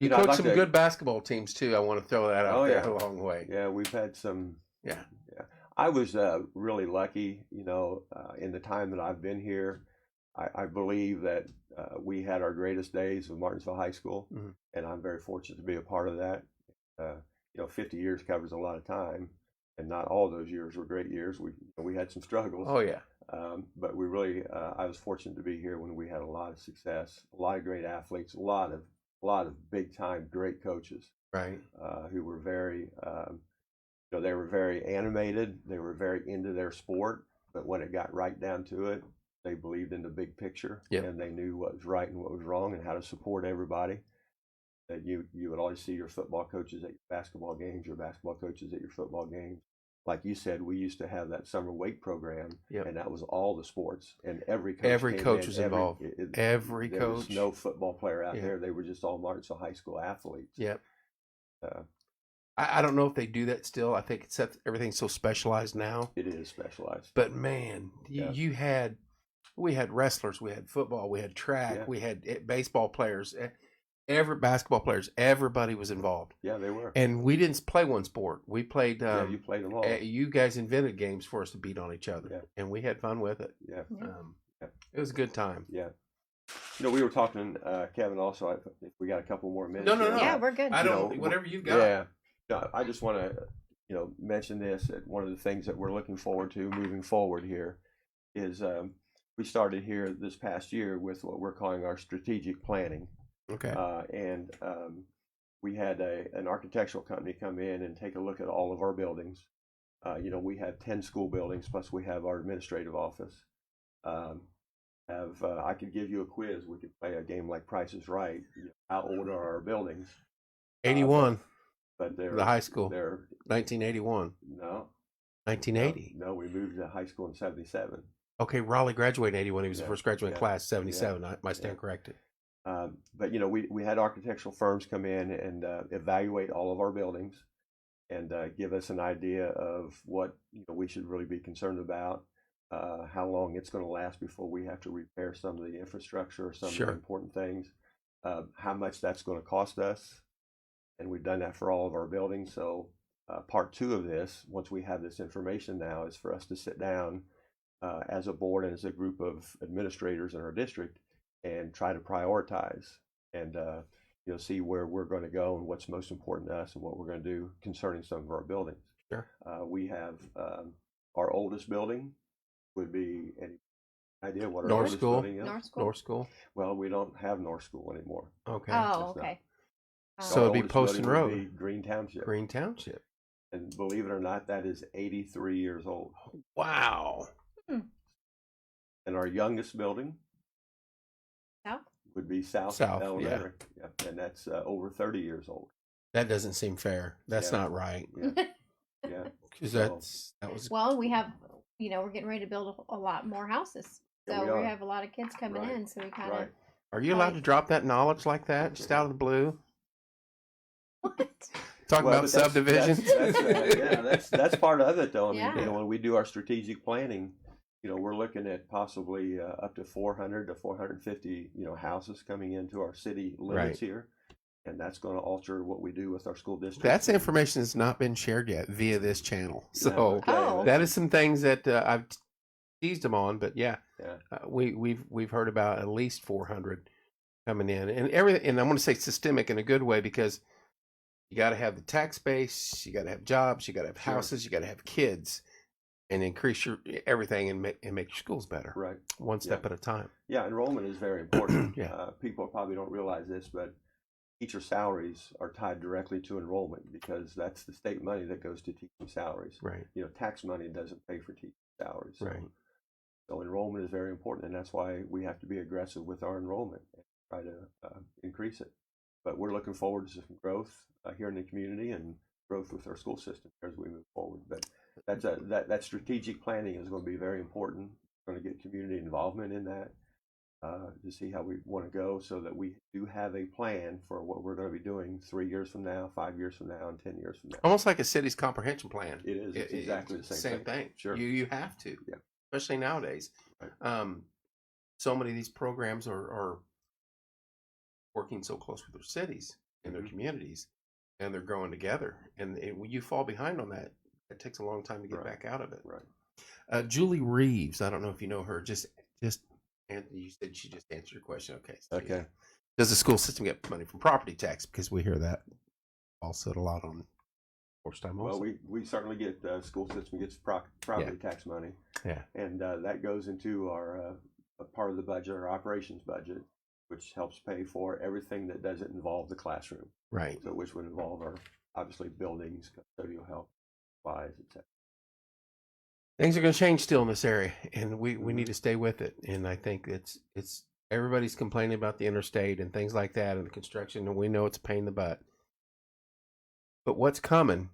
You I'd coached like some to- good basketball teams too. I want to throw that out Oh, there yeah. along the way. Yeah, we've had some. Yeah. I was really lucky, in the time that I've been here. I believe that we had our greatest days with Martinsville High School, Mhm. and I'm very fortunate to be a part of that. 50 years covers a lot of time, and not all those years were great years. We had some struggles, Oh yeah. but we really, I was fortunate to be here when we had a lot of success, a lot of great athletes, a lot of big time great coaches. Right. Who were very, they were very animated. They were very into their sport, but when it got right down to it, they believed in the big picture, Yep. and they knew what was right and what was wrong and how to support everybody. That you would always see your football coaches at your basketball games, your basketball coaches at your football games. like you said, we used to have that summer weight program, Yep. and that was all the sports, and every Every came coach in, was involved. Every there coach. was no football player out Yeah. there. They were just all Martinsville High School athletes. Yep. Uh, I don't know if they do that still. I think it's everything's so specialized now. it is specialized. But man, Yeah. we had wrestlers, we had football, we had track, Yeah. we had baseball players, every basketball players. Everybody was involved, Yeah, they were. and we didn't play one sport. We played. Yeah, you played them all. You guys invented games for us to beat on each other, Yeah. and we had fun with it. Yeah. Yeah. It was a good time. Yeah. We were talking, Kevin, also, if we got a couple more minutes. No, no, here, no. Yeah, we're good. I don't. know, Whatever you got. Yeah. No, I just want to, mention this, that one of the things that we're looking forward to moving forward here is we started here this past year with what we're calling our strategic planning. Okay. And we had an architectural company come in and take a look at all of our buildings. We have 10 school buildings, plus we have our administrative office. I could give you a quiz. We could play a game like Price is Right. How old are our buildings? 81. But they're The high school. They're 1981. no. 1980. No, we moved to high school in '77. Okay, Raleigh graduated in 81. He was the Yeah, first graduating yeah, class, 77. I stand corrected. But we had architectural firms come in and evaluate all of our buildings and give us an idea of what we should really be concerned about, how long it's going to last before we have to repair some of the infrastructure or some of Sure. the important things, how much that's going to cost us, and we've done that for all of our buildings. So part 2 of this, once we have this information now, is for us to sit down as a board and as a group of administrators in our district and try to prioritize and see where we're going to go and what's most important to us and what we're going to do concerning some of our buildings. Sure. We have our oldest building would be any idea what our North oldest School? building is? North School. North School. Well, we don't have North School anymore. Okay. Oh, It's not. okay. So Our it'd be oldest Poston building would Road. be Green Township. Green Township. And believe it or not, that is 83 years old. Wow. And our youngest building South? would be South South, Elementary. Yeah. And that's over 30 years old. That doesn't seem fair. That's Yeah. not right. Yeah. Yeah. Because So- that was Well, we have, we're getting ready to build a lot more houses. Yeah, So we we are. have a lot of kids coming Right. in. So we kind of, Right. Are you allowed to drop that knowledge like that, just out of the blue? what? Talk Well, about but subdivisions. That's part of it, though. I mean, Yeah. when we do our strategic planning, we're looking at possibly up to 400 to 450, houses coming into our city limits Right. here, and that's going to alter what we do with our school district. That's information that's not been shared yet via this channel. So Okay, Oh. that is some things that I've teased them on. But yeah, Yeah. we've heard about at least 400 coming in, and everything. And I want to say systemic in a good way, because you got to have the tax base, you got to have jobs, you got to have Sure. houses, you got to have kids, and increase your everything and make your schools better, Right. one step at a time. Yeah, enrollment is very important. Yeah. People probably don't realize this, but teacher salaries are tied directly to enrollment because that's the state money that goes to teaching salaries. Right. Tax money doesn't pay for teaching salaries. So, Right. so enrollment is very important, and that's why we have to be aggressive with our enrollment and try to increase it. But we're looking forward to some growth here in the community and growth with our school system as we move forward. But that strategic planning is going to be very important. We're going to get community involvement in that to see how we want to go, so that we do have a plan for what we're going to be doing 3 years from now, 5 years from now, and 10 years from now. Almost like a city's comprehension plan. It is. It's exactly the same thing. Sure. You have to. Yeah. Especially nowadays. Right. So many of these programs are working so close with their cities and their communities, and they're growing together. And when you fall behind on that, it takes a long time to get Right. back out of it. Right. Julie Reeves, I don't know if you know her. And you said she just answered your question. Okay. So Okay. yeah. Does the school system get money from property tax? Because we hear that also a lot on Horse Time also. Well, we certainly get school system gets property tax money, Yeah. and that goes into our a part of the budget, our operations budget, which helps pay for everything that doesn't involve the classroom. Right. So which would involve our obviously buildings, custodial help, supplies, etc. Things are going to change still in this area, and we need to stay with it. And I think it's everybody's complaining about the interstate and things like that and the construction, and we know it's a pain in the butt. But what's coming,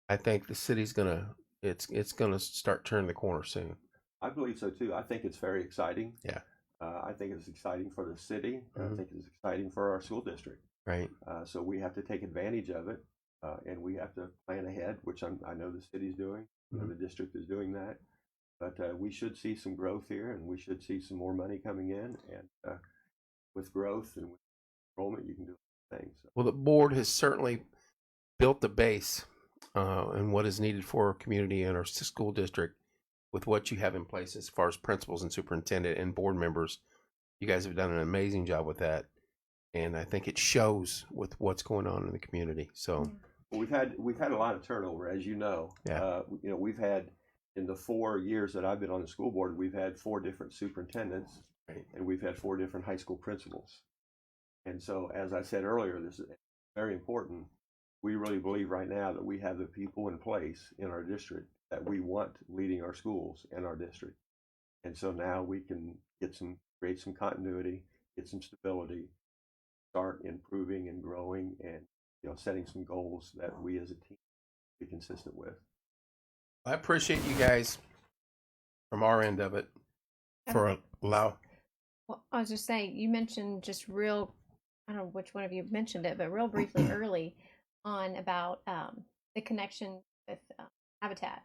I think the city's going to it's going to start turning the corner soon. I believe so too. I think it's very exciting. Yeah. I think it's exciting for the city. Mhm. I think it's exciting for our school district. Right. So we have to take advantage of it, and we have to plan ahead, which I know the city's doing. I know Mhm. the district is doing that. But we should see some growth here, and we should see some more money coming in. And with growth and with enrollment, you can do things. So, Well, the board has certainly built the base and what is needed for our community and our school district with what you have in place as far as principals and superintendent and board members. You guys have done an amazing job with that, and I think it shows with what's going on in the community. So we've had a lot of turnover, as you know. Yeah. We've had in the 4 years that I've been on the school board, we've had 4 different superintendents, Right. and we've had 4 different high school principals. And so, as I said earlier, this is very important. We really believe right now that we have the people in place in our district that we want leading our schools in our district. And so now we can create some continuity, get some stability, start improving and growing, and setting some goals that we as a team be consistent with. I appreciate you guys from our end of it for allow. Well, I was just saying, you mentioned just real, I don't know which one of you mentioned it, but real briefly early on about the connection with Habitat.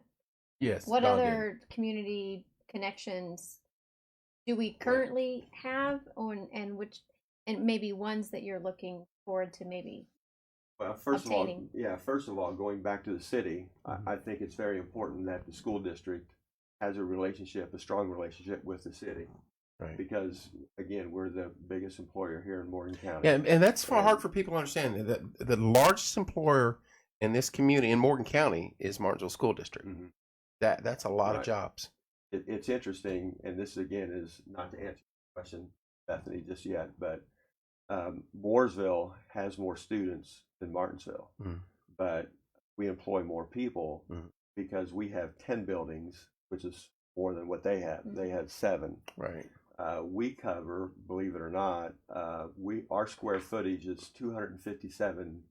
Yes. What Don did. other community connections do we currently have on, and maybe ones that you're looking forward to maybe? Well, first of all, going back to the city, I think it's very important that the school district has a strong relationship with the city. Right. Because again, we're the biggest employer here in Morgan County. Yeah, and that's hard for people to understand that the largest employer in this community in Morgan County is Martinsville School District. Mm-hmm. That's a lot of jobs. It's interesting, and this again is not to answer your question, Bethany, just yet, but Mooresville has more students than Martinsville, but we employ more people because we have 10 buildings, which is more than what they have. They have 7. Right. We cover, believe it or not, our square footage is 257,000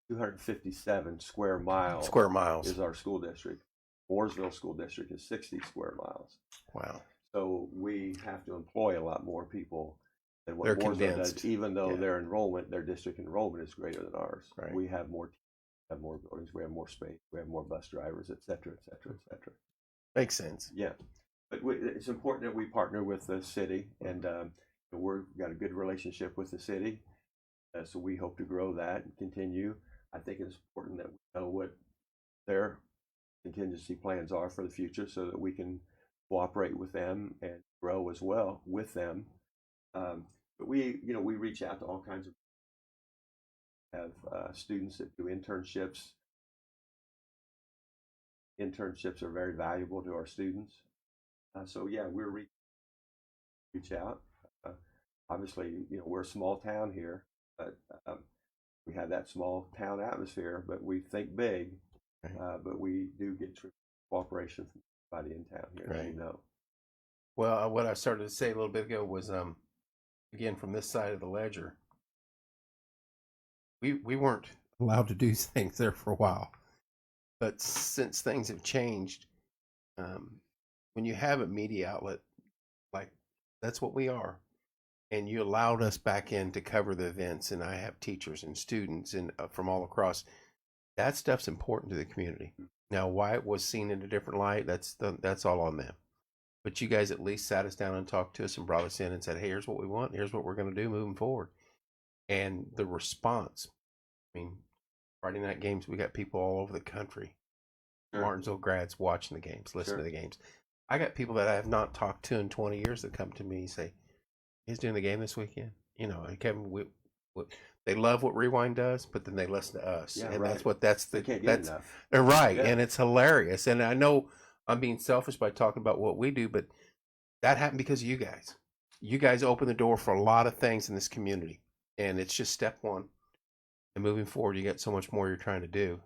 257 square miles. Square miles is our school district. Mooresville School District is 60 square miles. Wow. So we have to employ a lot more people than what They're Mooresville condensed. does, even though their district enrollment is greater than ours. Right. We have more buildings, we have more space, we have more bus drivers, et cetera, et cetera, et cetera. Makes sense. Yeah. But it's important that we partner with the city, and we've got a good relationship with the city. So we hope to grow that and continue. I think it's important that we know what their contingency plans are for the future so that we can cooperate with them and grow as well with them. But we reach out to all kinds of students that do internships. Internships are very valuable to our students. So yeah, we're reach out. Obviously, we're a small town here, but we have that small town atmosphere. But we think big, but we do get cooperation from everybody in town here. Right. As you know. Well, what I started to say a little bit ago was, again, from this side of the ledger, we weren't allowed to do things there for a while, but since things have changed, when you have a media outlet like that's what we are, and you allowed us back in to cover the events, and I have teachers and students and from all across, that stuff's important to the community. Now, why it was seen in a different light, that's all on them. But you guys at least sat us down and talked to us and brought us in and said, hey, here's what we want. Here's what we're going to do moving forward. And the response, I mean, Friday night games, we got people all over the country. Sure. Martinsville grads watching the games, listening to the games. I got people that I have not talked to in 20 years that come to me and say, he's doing the game this weekend. And Kevin, they love what Rewind does, but then they listen to us. Yeah, and right. They They're right. Yeah. And it's hilarious. And I know I'm being selfish by talking about what we do, but that happened because of you guys. You guys opened the door for a lot of things in this community. And it's just step one. And moving forward, you got so much more you're trying to do.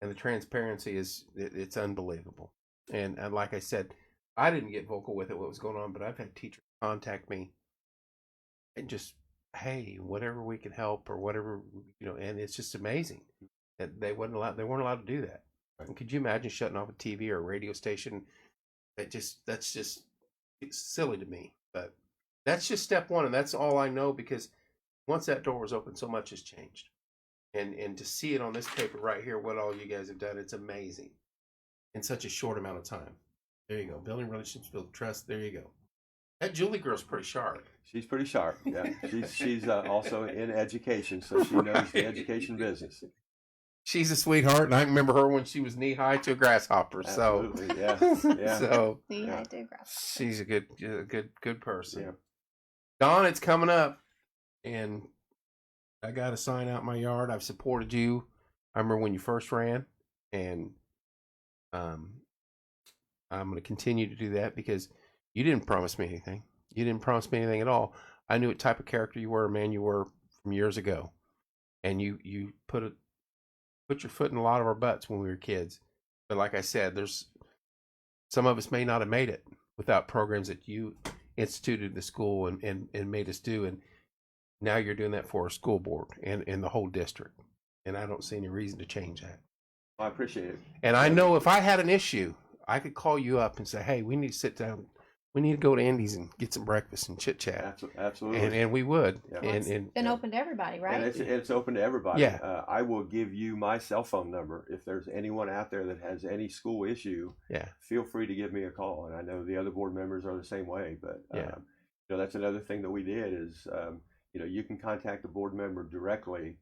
And the transparency it's unbelievable. And like I said, I didn't get vocal with it, what was going on, but I've had teachers contact me and just, hey, whatever we can help or whatever, and it's just amazing that they weren't allowed to do that. And could you imagine shutting off a TV or a radio station? That's just it's silly to me. But that's just step one, and that's all I know because once that door was open, so much has changed. And to see it on this paper right here, what all you guys have done, it's amazing in such a short amount of time. There you go. Building relationships, build trust. There you go. That Julie girl's pretty sharp. She's pretty sharp. Yeah, she's also in education, so she knows the education business. She's a sweetheart, and I remember her when she was knee high to a grasshopper. Absolutely, so yeah. So knee yeah. high to a grasshopper. she's a good person. Yeah. Don, it's coming up, and I got a sign out in my yard. I've supported you. I remember when you first ran, and I'm going to continue to do that because you didn't promise me anything. You didn't promise me anything at all. I knew what type of character you were, man. You were from years ago, and you put your foot in a lot of our butts when we were kids. But like I said, there's some of us may not have made it without programs that you instituted the school and made us do. And now you're doing that for our school board and the whole district. And I don't see any reason to change that. I appreciate it. And I know if I had an issue, I could call you up and say, hey, we need to sit down. We need to go to Andy's and get some breakfast and chit chat. Absolutely. And we would. Yeah. Well, it's been open to everybody, right? And it's open to everybody. Yeah. I will give you my cell phone number. If there's anyone out there that has any school issue, Yeah. feel free to give me a call. And I know the other board members are the same way. But Yeah. that's another thing that we did is you can contact the board member directly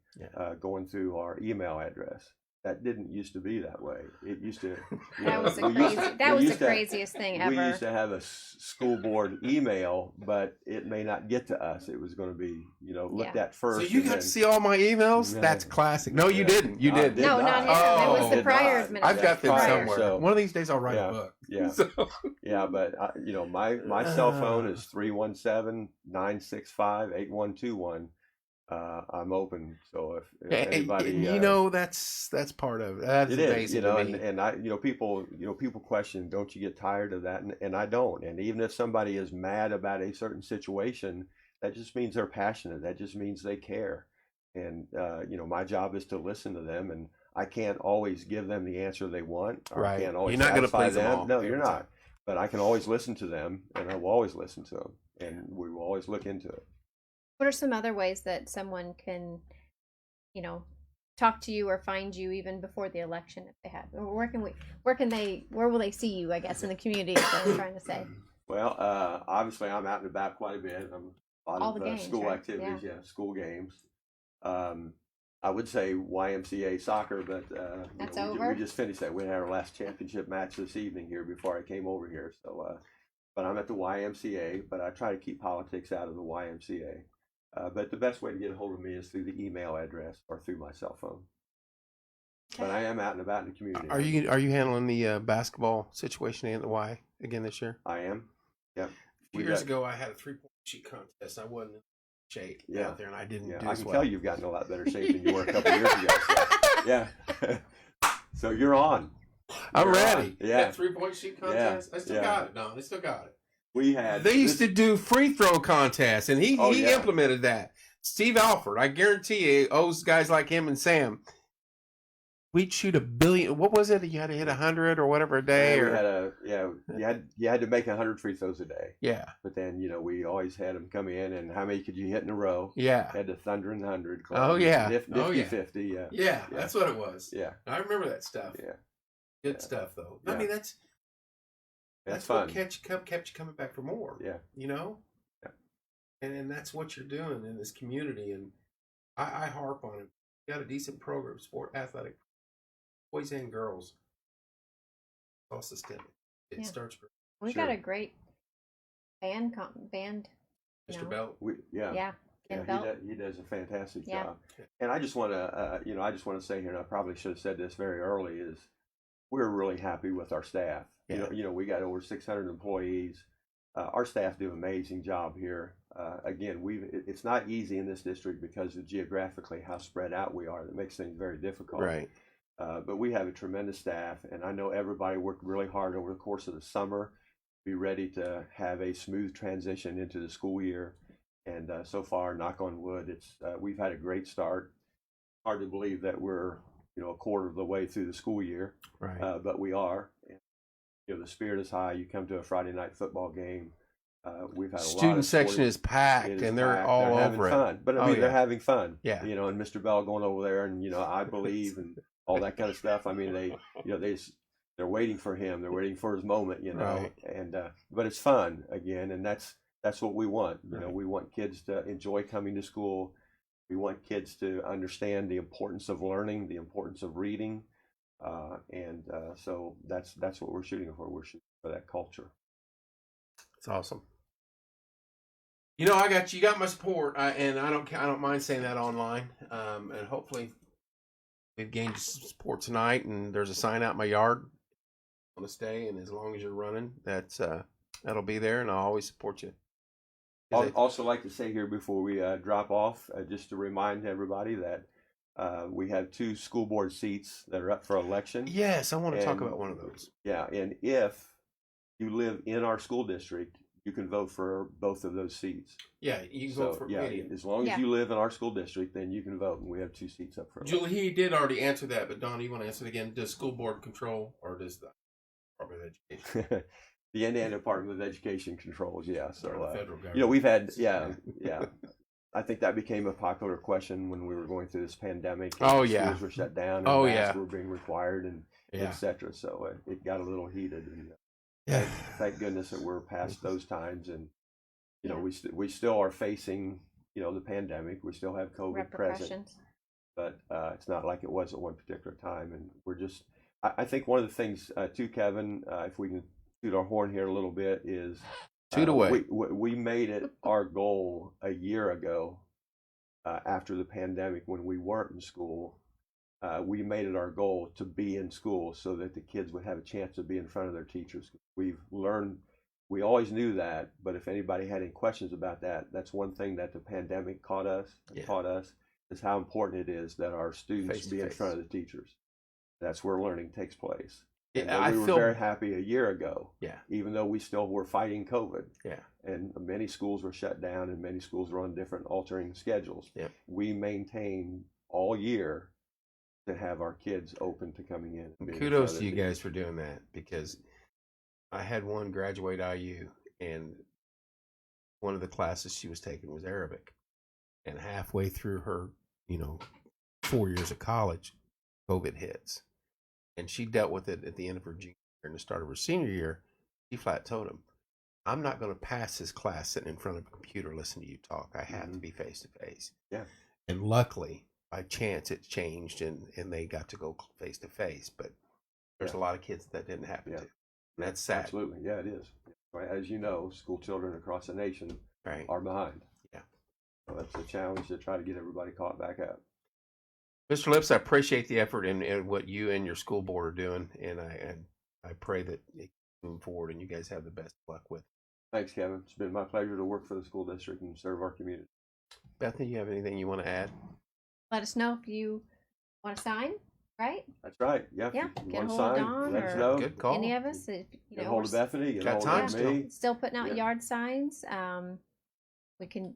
going through our email address. That didn't used to be that way. It used to. That was the craziest thing ever. We used to have a school board email, but it may not get to us. It was going to be, looked at first. So you got to see all my emails? Yeah. That's classic. No, you didn't. You didn't. No, not him. Oh. It was the Did prior not. administration. I've got them Prior, somewhere. so- One of these days I'll write Yeah. a book. Yeah. So, Yeah, but my cell phone is 317-965-8121. I'm open, so if anybody, that's part of it. That's it amazing is, to me. and I, people question, don't you get tired of that? And I don't. And even if somebody is mad about a certain situation, that just means they're passionate. That just means they care. And my job is to listen to them, and I can't always give them the answer they want. Or I Right. can't always You're not gonna satisfy please them all No, every you're time. not. But I can always listen to them, and I will always listen to them, and we will always look into it. What are some other ways that someone can, talk to you or find you even before the election if they have? Or where will they see you, I guess, in the community is what I'm trying to say. Well, obviously I'm out and about quite a bit. I'm a lot All of the games, school right? activities, school games. I would say YMCA soccer, but That's we over? just finished that. We had our last championship match this evening here before I came over here. So, but I'm at the YMCA, but I try to keep politics out of the YMCA. But the best way to get a hold of me is through the email address or through my cell phone. But I am out and about in the community. Are you handling the basketball situation in the Y again this year? I am. Yep. A few years ago, I had a 3-point shoot contest. I wasn't in shape out there, and I didn't do I as can well. tell you've gotten a lot better shape than you were a couple years ago. So, yeah. So you're on. I'm You're ready. on. Yeah. That 3-point shoot contest. I still got it, Don. I still got it. We had. They used to do free throw contests, and he yeah. implemented that. Steve Alford, I guarantee you, owes guys like him and Sam. We'd shoot 1 billion. What was it? You had to hit 100 or whatever a day, you had to make 100 free throws a day. Yeah. But then we always had them come in, and how many could you hit in a row? Yeah. Had the Thunder and 100. Oh yeah. Nifty 50. Yeah. Yeah, that's what it was. Yeah. I remember that stuff. Yeah. Good stuff though. Yeah. I mean that's fun. what kept you coming back for more. Yeah. Yeah. And that's what you're doing in this community, and I harp on it. You got a decent program, sport, athletic, boys and girls. It's all systemic. It starts. We got a great band. Mr. Belt. Yeah. Ken Belt. He does a fantastic Yeah. job. And I just want to say here, and I probably should have said this very early, is we're really happy with our staff. Yeah. We got over 600 employees. Our staff do an amazing job here. Again, it's not easy in this district because of geographically how spread out we are. That makes things very difficult. Right. But we have a tremendous staff, and I know everybody worked really hard over the course of the summer to be ready to have a smooth transition into the school year. And so far, knock on wood, we've had a great start. Hard to believe that we're a quarter of the way through the school year, Right. but we are. And, the spirit is high. You come to a Friday night football game. We've had a lot Student of section sporting- is packed, it is and they're packed. all They're having over it. fun. But I Oh, mean, yeah. they're having fun. Yeah. And Mr. Bell going over there, and I believe, and all that kind of stuff. I mean, they're waiting for him. They're waiting for his moment, Right. And but it's fun again, and that's what we want. Right. We want kids to enjoy coming to school. We want kids to understand the importance of learning, the importance of reading, and so that's what we're shooting for. We're shooting for that culture. It's awesome. You got my support, and I don't mind saying that online. And hopefully, we've gained some support tonight. And there's a sign out in my yard on this day, and as long as you're running, that'll be there, and I'll always support you. I'd also like to say here before we drop off, just to remind everybody that we have 2 school board seats that are up for election. Yes, I want to talk And- about one of those. Yeah, and if you live in our school district, you can vote for both of those seats. Yeah, you can So, vote for yeah, immediate. as long as Yeah. you live in our school district, then you can vote, and we have 2 seats up for election. Julie, he did already answer that, but Don, you want to answer it again? Does school board control, or does the Department of Education, The Indiana Department of Education controls, yeah. or So, the federal government? we've had, yeah. I think that became a popular question when we were going through this pandemic. and Oh, yeah. schools were shut down. And Oh, masks yeah. were being required, and Yeah. etc. So it got a little heated. And Yeah. thank goodness that we're past those times, and Yeah. we still are facing the pandemic. We still have COVID present, Repercussions. but it's not like it was at one particular time. And we're just, I think one of the things too, Kevin, if we can toot our horn here a little bit, is Toot away. we made it our goal a year ago, after the pandemic, when we weren't in school. We made it our goal to be in school so that the kids would have a chance to be in front of their teachers. We've learned, we always knew that, but if anybody had any questions about that, that's one thing that the pandemic taught us, is how important it is that our students be in Face-to-face. front of the teachers. That's where learning takes place. Yeah, And I we were feel- very happy a year ago, Yeah. even though we still were fighting COVID. Yeah. And many schools were shut down, and many schools were on different altering schedules. Yeah. We maintained all year to have our kids open to coming in. and being in Kudos front to of you the guys for doing that, because I had one graduate IU, and one of the classes she was taking was Arabic, and halfway through her 4 years of college, COVID hits, and she dealt with it at the end of her junior year and the start of her senior year. She flat told him, I'm not going to pass this class sitting in front of a computer listening to you talk. I have to be face to face. Yeah. And luckily, by chance, it changed, and they got to go face to face. But there's a lot of kids that didn't happen Yeah. to. And that's sad. Absolutely. Yeah, it is. As you know, school children across the nation Right. are behind. Yeah. So that's a challenge to try to get everybody caught back up. Mr. Lips, I appreciate the effort and what you and your school board are doing, and I pray that it move forward and you guys have the best luck with it. Thanks, Kevin. It's been my pleasure to work for the school district and serve our community. Bethany, you have anything you want to add? Let us know if you want to sign, right? That's right. Yeah. Yeah, If you get a want to hold of sign, Dawn let us or know. Good call. Any of us, if, Get a hold of Bethany. Get a Got hold time of still. me. still putting out Yeah. yard signs. We can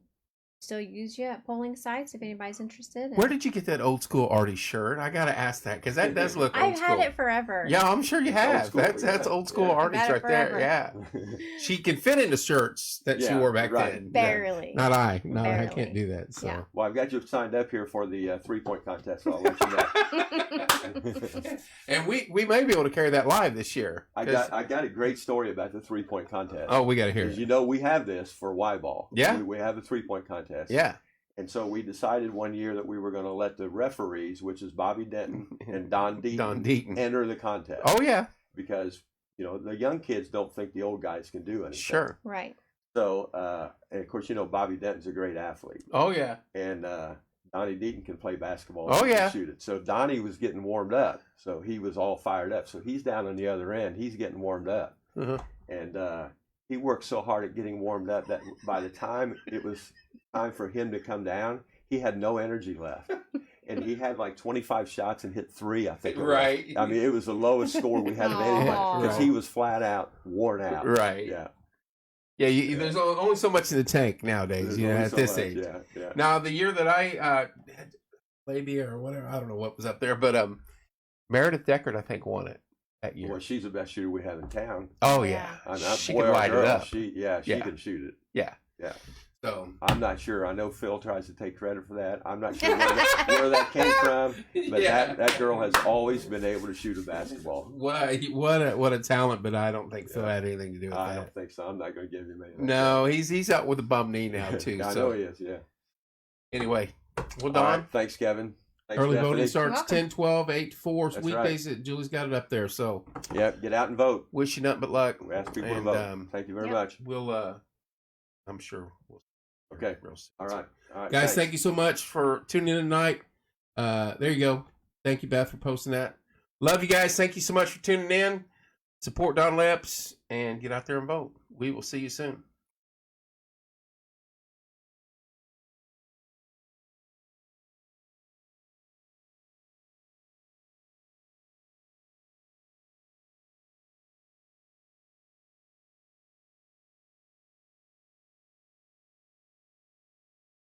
still use you at polling sites if anybody's interested. And Where did you get that old school Artie shirt? I got to ask that, because that does look old I've school. had it forever. Yeah, I'm sure you It's old have. school, That's yeah. old school Yeah. Artie's I've had right it there. forever. Yeah. She can fit into shirts that she Yeah, wore back right. then. Barely. Not I. No, I Barely. can't do that. So. Yeah. Well, I've got you signed up here for the 3-point contest, so I'll let you know. And we may be able to carry that live this year. I 'cause- got a great story about the 3-point contest. Oh, we got to hear Because it. you know we have this for Y ball. Yeah. We have a 3-point contest. Yeah. And so we decided one year that we were going to let the referees, which is Bobby Denton and Don Deaton, Don Deaton. enter the contest. Oh, yeah. Because, the young kids don't think the old guys can do anything. Sure. Right. So, and of course, Bobby Denton's a great athlete. Oh, yeah. And Donnie Deaton can play basketball. Oh, and yeah. shoot it. So Donnie was getting warmed up. So he was all fired up. So he's down on the other end. He's getting warmed up. Uh-huh. And he worked so hard at getting warmed up that by the time it was time for him to come down, he had no energy left. And he had like 25 shots and hit 3, I think. Right. I mean, it was the lowest score we had of anybody because Right. he was flat out worn out. Right. Yeah. Yeah, there's only so much in the tank nowadays, There's only at so this much. age. Yeah. Now, the year that I had labia or whatever, I don't know what was up there, but Meredith Deckard, I think, won it that year. Well, she's the best shooter we have in town. Oh yeah, I mean, she boy can or light it girl, up. she Yeah. can shoot it. Yeah. Yeah. So I'm not sure. I know Phil tries to take credit for that. I'm not sure where that came from, but that girl has always been able to shoot a basketball. What a talent! But I don't think Phil had anything to do with I that. don't think so. I'm not going to give him anything. No, he's out with a bum knee now too. I so know he is. Yeah. anyway, well, All Don. right. Thanks, Kevin. Thanks, Early Stephanie. voting starts Welcome. 10, 12, 8 to 4 That's weekdays. Julie's got it up there. So Yep. Get out and vote. wish you nothing but luck. We ask people to And, vote. Thank you very Yep. much. We'll I'm sure we'll Okay. real soon. All right. All right. Guys, thanks. thank you so much for tuning in tonight. There you go. Thank you, Beth, for posting that. Love you guys. Thank you so much for tuning in. Support Don Lips and get out there and vote. We will see you soon.